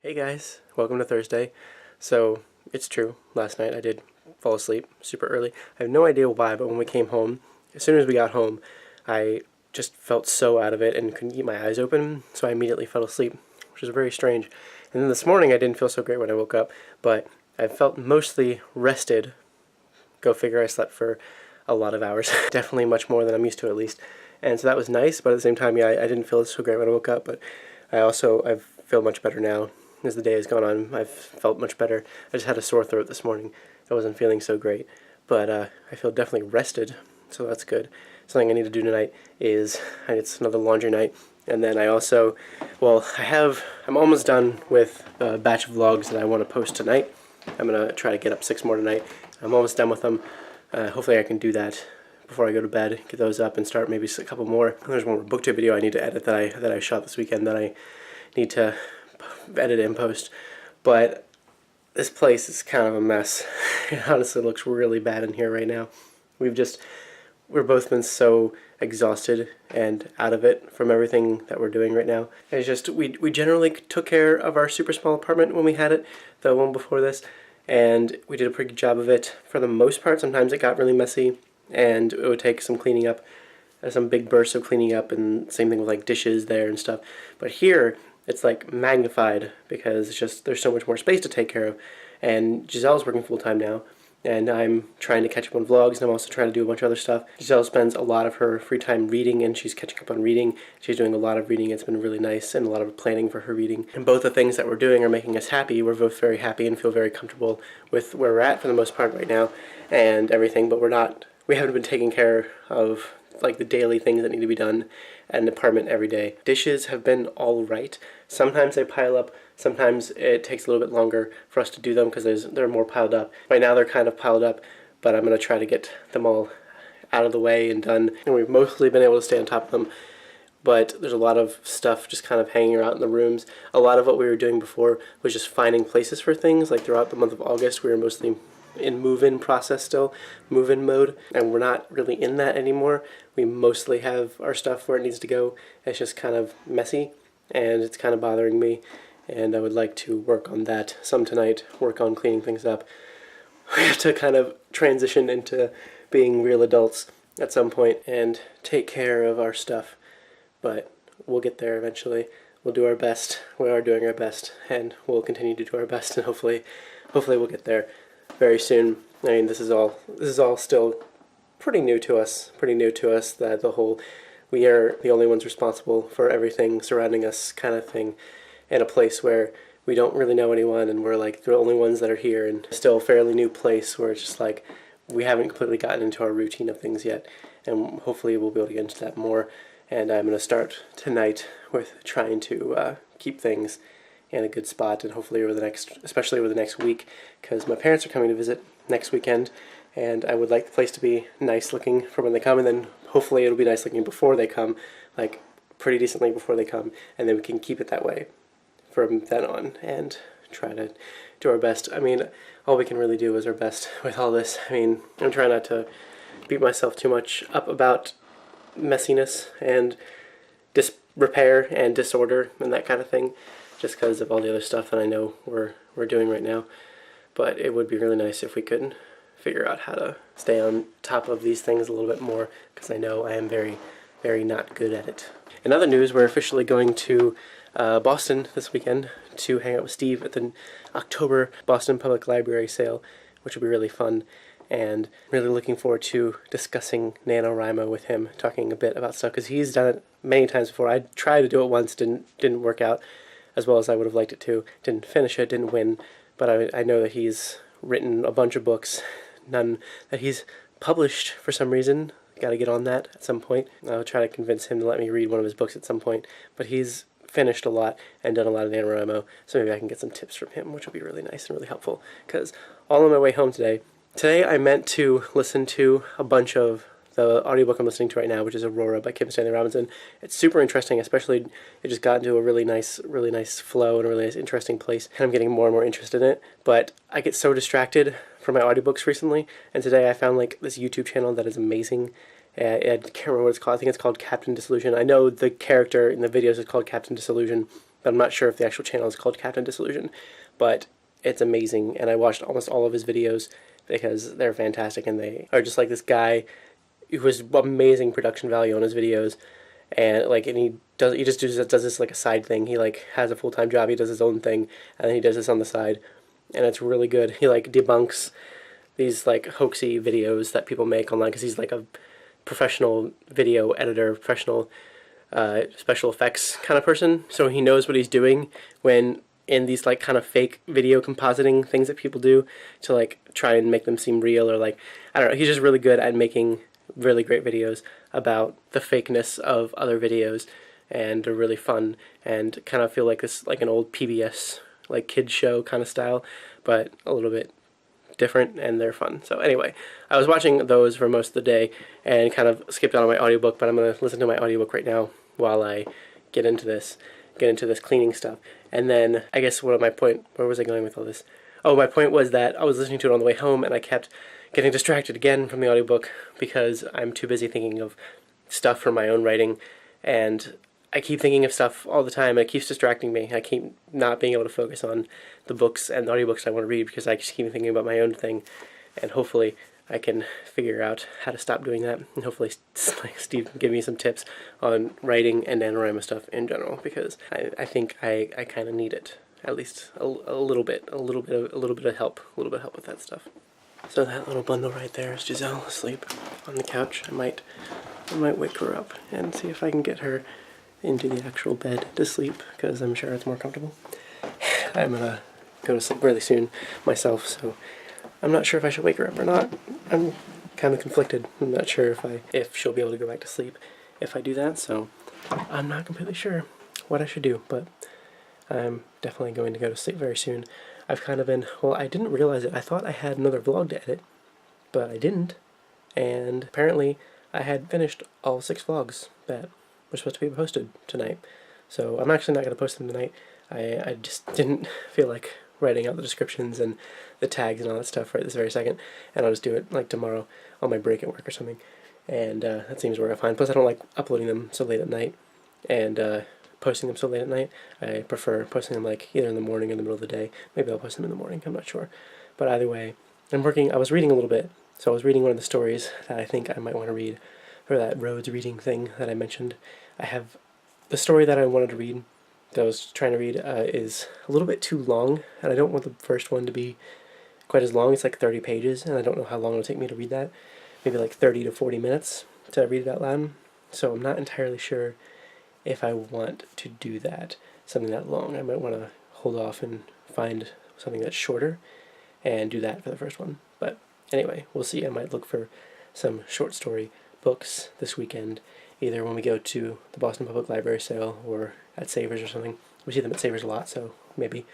Hey guys, welcome to Thursday. So, it's true, last night I did fall asleep super early. I have no idea why, but when we came home, as soon as we got home, I just felt so out of it and couldn't keep my eyes open, so I immediately fell asleep, which was very strange. And then this morning I didn't feel so great when I woke up, but I felt mostly rested. Go figure, I slept for a lot of hours. Definitely much more than I'm used to, at least. And so that was nice, but at the same time, yeah, I didn't feel so great when I woke up, but I feel much better now. As the day has gone on, I've felt much better. I just had a sore throat this morning. I wasn't feeling so great, but I feel definitely rested, so that's good. Something I need to do tonight is, it's another laundry night, and then I also, I'm almost done with a batch of vlogs that I want to post tonight. I'm going to try to get up 6 more tonight. I'm almost done with them. Hopefully I can do that before I go to bed, get those up and start maybe a couple more. There's one more book tip video I need to edit that I shot this weekend that I need to edit and post, but this place is kind of a mess. It honestly looks really bad in here right now. We've both been so exhausted and out of it from everything that we're doing right now. It's just, we generally took care of our super small apartment when we had it, the one before this, and we did a pretty good job of it for the most part. Sometimes it got really messy, and it would take some cleaning up, some big bursts of cleaning up, and same thing with like dishes there and stuff. But here, it's like magnified because it's just there's so much more space to take care of. And Giselle's working full time now, and I'm trying to catch up on vlogs, and I'm also trying to do a bunch of other stuff. Giselle spends a lot of her free time reading, and she's catching up on reading. She's doing a lot of reading. It's been really nice, and a lot of planning for her reading. And both the things that we're doing are making us happy. We're both very happy and feel very comfortable with where we're at for the most part right now and everything, but we haven't been taking care of like the daily things that need to be done at an apartment every day. Dishes have been all right. Sometimes they pile up. Sometimes it takes a little bit longer for us to do them because they're more piled up. Right now they're kind of piled up, but I'm going to try to get them all out of the way and done. And we've mostly been able to stay on top of them, but there's a lot of stuff just kind of hanging around in the rooms. A lot of what we were doing before was just finding places for things. Like throughout the month of August, we were mostly in move-in process still, move-in mode, and we're not really in that anymore. We mostly have our stuff where it needs to go. It's just kind of messy, and it's kind of bothering me, and I would like to work on that some tonight, work on cleaning things up. We have to kind of transition into being real adults at some point and take care of our stuff, but we'll get there eventually. We'll do our best. We are doing our best, and we'll continue to do our best, and hopefully we'll get there very soon. I mean, this is all still pretty new to us. That we are the only ones responsible for everything surrounding us kind of thing, in a place where we don't really know anyone, and we're like the only ones that are here, and still a fairly new place where it's just like we haven't completely gotten into our routine of things yet, and hopefully we'll be able to get into that more. And I'm going to start tonight with trying to keep things in a good spot, and hopefully especially over the next week, because my parents are coming to visit next weekend, and I would like the place to be nice looking for when they come, and then hopefully it'll be nice looking before they come, like pretty decently before they come, and then we can keep it that way from then on and try to do our best. I mean, all we can really do is our best with all this. I mean, I'm trying not to beat myself too much up about messiness and disrepair and disorder and that kind of thing, just because of all the other stuff that I know we're doing right now. But it would be really nice if we could figure out how to stay on top of these things a little bit more, because I know I am very, very not good at it. In other news, we're officially going to Boston this weekend to hang out with Steve at the October Boston Public Library sale, which will be really fun, and really looking forward to discussing NaNoWriMo with him, talking a bit about stuff, because he's done it many times before. I tried to do it once, didn't work out as well as I would have liked it to. Didn't finish it, didn't win, but I know that he's written a bunch of books, none that he's published for some reason. Got to get on that at some point. I'll try to convince him to let me read one of his books at some point, but he's finished a lot and done a lot of NaNoWriMo, so maybe I can get some tips from him, which will be really nice and really helpful, because all on my way home today I meant to listen to a bunch of the audiobook I'm listening to right now, which is Aurora by Kim Stanley Robinson. It's super interesting, especially it just got into a really nice flow and a really nice, interesting place, and I'm getting more and more interested in it. But I get so distracted from my audiobooks recently, and today I found like this YouTube channel that is amazing. I can't remember what it's called. I think it's called Captain Disillusion. I know the character in the videos is called Captain Disillusion, I'm not sure if the actual channel is called Captain Disillusion, but it's amazing, and I watched almost all of his videos because they're fantastic, and they are just like this guy who has amazing production value on his videos, and like, and he just does this like a side thing. He like has a full-time job, he does his own thing, and then he does this on the side, and it's really good. He like debunks these like hoaxy videos that people make online because he's like a professional video editor, professional special effects kind of person, so he knows what he's doing when in these like kind of fake video compositing things that people do to like try and make them seem real, or like, I don't know, he's just really good at making really great videos about the fakeness of other videos, and they're really fun and kind of feel like this like an old PBS like kids show kind of style, but a little bit different, and they're fun. So anyway, I was watching those for most of the day and kind of skipped out on my audiobook, but I'm going to listen to my audiobook right now while I get into this cleaning stuff. And then I guess where was I going with all this? Oh, my point was that I was listening to it on the way home, and I kept getting distracted again from the audiobook because I'm too busy thinking of stuff for my own writing, and I keep thinking of stuff all the time, and it keeps distracting me. I keep not being able to focus on the books and the audiobooks I want to read because I just keep thinking about my own thing, and hopefully I can figure out how to stop doing that, and hopefully Steve can give me some tips on writing and NaNoWriMo stuff in general, because I think I kind of need it, at least a little bit of help with that stuff. So that little bundle right there is Giselle asleep on the couch. I might wake her up and see if I can get her into the actual bed to sleep, because I'm sure it's more comfortable. I'm gonna go to sleep really soon myself, so I'm not sure if I should wake her up or not. I'm kind of conflicted. I'm not sure if she'll be able to go back to sleep if I do that, so I'm not completely sure what I should do, but I'm definitely going to go to sleep very soon. I've kind of been, well, I didn't realize it. I thought I had another vlog to edit, but I didn't, and apparently I had finished all 6 vlogs that were supposed to be posted tonight. So I'm actually not going to post them tonight. I just didn't feel like writing out the descriptions and the tags and all that stuff right this very second, and I'll just do it like tomorrow on my break at work or something, and that seems to work out fine. Plus I don't like uploading them so late at night and posting them so late at night. I prefer posting them like either in the morning or in the middle of the day. Maybe I'll post them in the morning, I'm not sure. But either way, I was reading a little bit, so I was reading one of the stories that I think I might want to read for that Rhodes reading thing that I mentioned. I have the story that I wanted to read, that I was trying to read, is a little bit too long, and I don't want the first one to be quite as long. It's like 30 pages, and I don't know how long it'll take me to read that. Maybe like 30 to 40 minutes to read it out loud. So I'm not entirely sure if I want to do that, something that long. I might want to hold off and find something that's shorter and do that for the first one. But anyway, we'll see. I might look for some short story books this weekend, either when we go to the Boston Public Library sale or at Savers or something. We see them at Savers a lot, so maybe.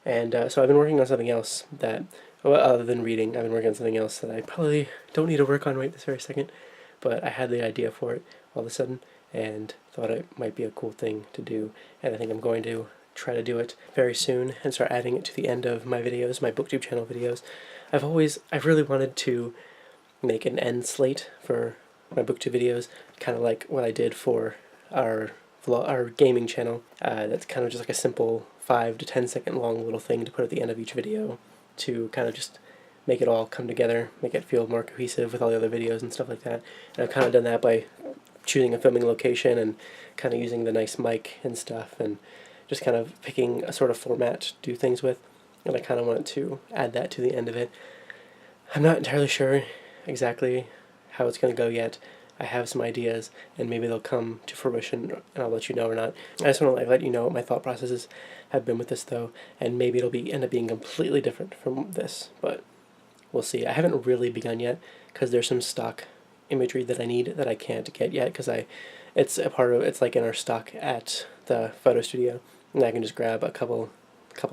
And so I've been working on something else that, well, other than reading, I've been working on something else that I probably don't need to work on right this very second, but I had the idea for it all of a sudden and thought it might be a cool thing to do, and I think I'm going to try to do it very soon and start adding it to the end of my videos, my BookTube channel videos. I've really wanted to make an end slate for my BookTube videos, kind of like what I did for our gaming channel. That's kind of just like a simple 5 to 10 second long little thing to put at the end of each video to kind of just make it all come together, make it feel more cohesive with all the other videos and stuff like that. And I've kind of done that by choosing a filming location and kind of using the nice mic and stuff, and just kind of picking a sort of format to do things with. And I kind of wanted to add that to the end of it. I'm not entirely sure exactly how it's going to go yet. I have some ideas, and maybe they'll come to fruition, and I'll let you know or not. I just want to let you know what my thought processes have been with this, though, and maybe it'll end up being completely different from this, but we'll see. I haven't really begun yet, because there's some stock imagery that I need that I can't get yet, because it's like in our stock at the photo studio, and I can just grab a couple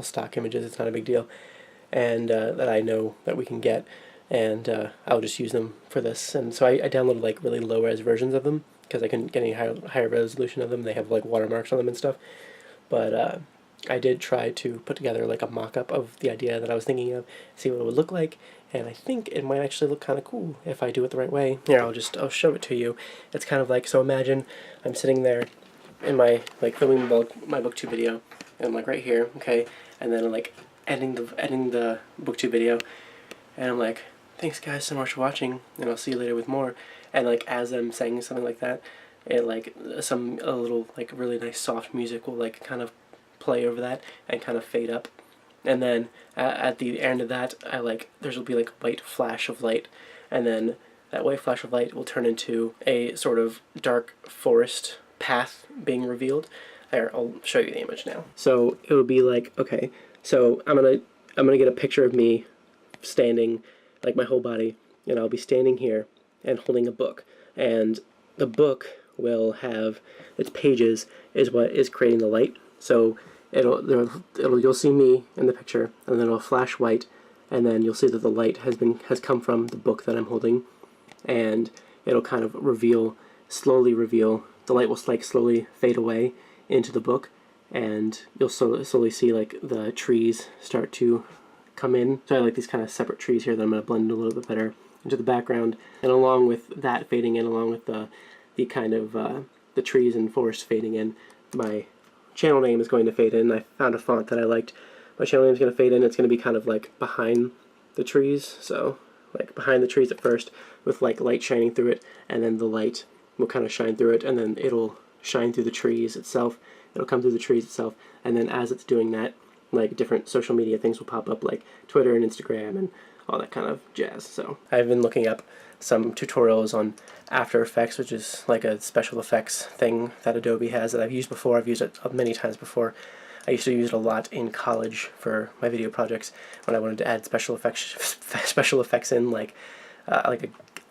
stock images. It's not a big deal, and that I know that we can get, and I'll just use them for this. And so I downloaded like really low res versions of them because I couldn't get any higher resolution of them. They have like watermarks on them and stuff, but I did try to put together like a mock-up of the idea that I was thinking of, see what it would look like, and I think it might actually look kind of cool if I do it the right way. Here, I'll show it to you. It's kind of like, so imagine I'm sitting there in my, like, filming my booktube video, and I'm like right here, okay, and then I'm like editing the booktube video, and I'm like, thanks guys so much for watching, and I'll see you later with more. And like as I'm saying something like that, it like a little like really nice soft music will like kind of play over that and kind of fade up. And then at the end of that, there'll be like a white flash of light, and then that white flash of light will turn into a sort of dark forest path being revealed. There, I'll show you the image now. So it would be like, okay, so I'm gonna get a picture of me standing, like my whole body, and I'll be standing here and holding a book, and the book will have its pages is what is creating the light. So you'll see me in the picture, and then it'll flash white, and then you'll see that the light has come from the book that I'm holding, and it'll kind of slowly reveal. The light will like slowly fade away into the book, and you'll slowly see like the trees start to come in. So I like these kind of separate trees here that I'm going to blend a little bit better into the background, and along with that fading in, along with the kind of the trees and forest fading in, my channel name is going to fade in. I found a font that I liked. My channel name is going to fade in. It's going to be kind of like behind the trees, so like behind the trees at first, with like light shining through it, and then the light will kind of shine through it, and then it'll shine through the trees itself. It'll come through the trees itself, and then as it's doing that, like different social media things will pop up, like Twitter and Instagram and all that kind of jazz. So I've been looking up some tutorials on After Effects, which is like a special effects thing that Adobe has that I've used before. I've used it many times before. I used to use it a lot in college for my video projects when I wanted to add special effects in, like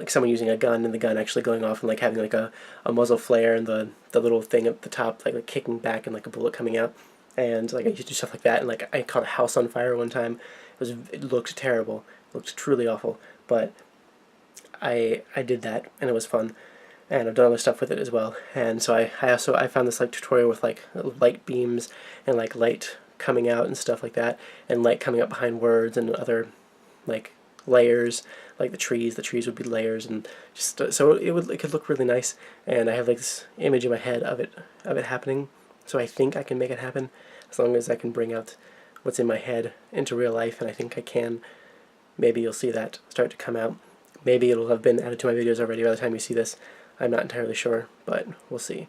someone using a gun and the gun actually going off and like having like a muzzle flare and the little thing at the top like kicking back and like a bullet coming out. And like I used to do stuff like that, and like I caught a house on fire one time. It looked terrible. It looked truly awful, but I did that, and it was fun, and I've done other stuff with it as well. And so I found this like tutorial with like light beams and like light coming out and stuff like that, and light coming up behind words and other like layers, like the trees would be layers, and just so it could look really nice. And I have like this image in my head of it happening, so I think I can make it happen as long as I can bring out what's in my head into real life, and I think I can. Maybe you'll see that start to come out. Maybe it'll have been added to my videos already by the time you see this. I'm not entirely sure, but we'll see.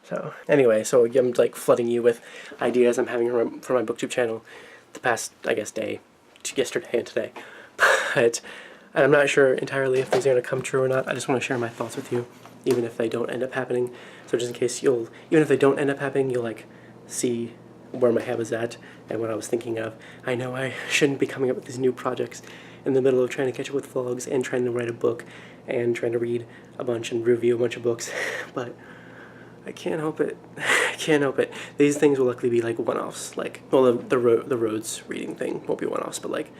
So anyway, so I'm like flooding you with ideas I'm having for my booktube channel the past, I guess, day, yesterday and today. But I'm not sure entirely if these are going to come true or not. I just want to share my thoughts with you, even if they don't end up happening. So just in case even if they don't end up happening, you'll like see where my head was at and what I was thinking of. I know I shouldn't be coming up with these new projects in the middle of trying to catch up with vlogs and trying to write a book and trying to read a bunch and review a bunch of books, but I can't help it. I can't help it. These things will likely be like one-offs. Like, well, the Rhodes reading thing won't be one-offs, but like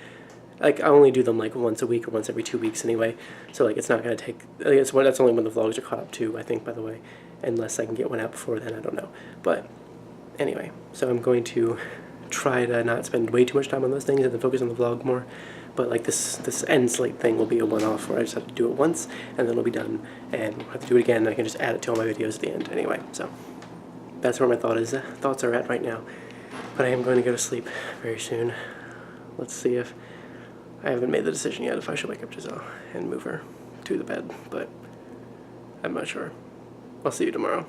I only do them like once a week or once every 2 weeks anyway. So like it's not gonna take. I guess that's only when the vlogs are caught up too, I think, by the way, unless I can get one out before then. I don't know, but anyway. So I'm going to try to not spend way too much time on those things and then focus on the vlog more. But like this end slate thing will be a one-off where I just have to do it once and then it'll be done, and I'll have to do it again, and I can just add it to all my videos at the end anyway. So that's where my thoughts are at right now. But I am going to go to sleep very soon. Let's see if I haven't made the decision yet if I should wake up Giselle and move her to the bed, but I'm not sure. I'll see you tomorrow.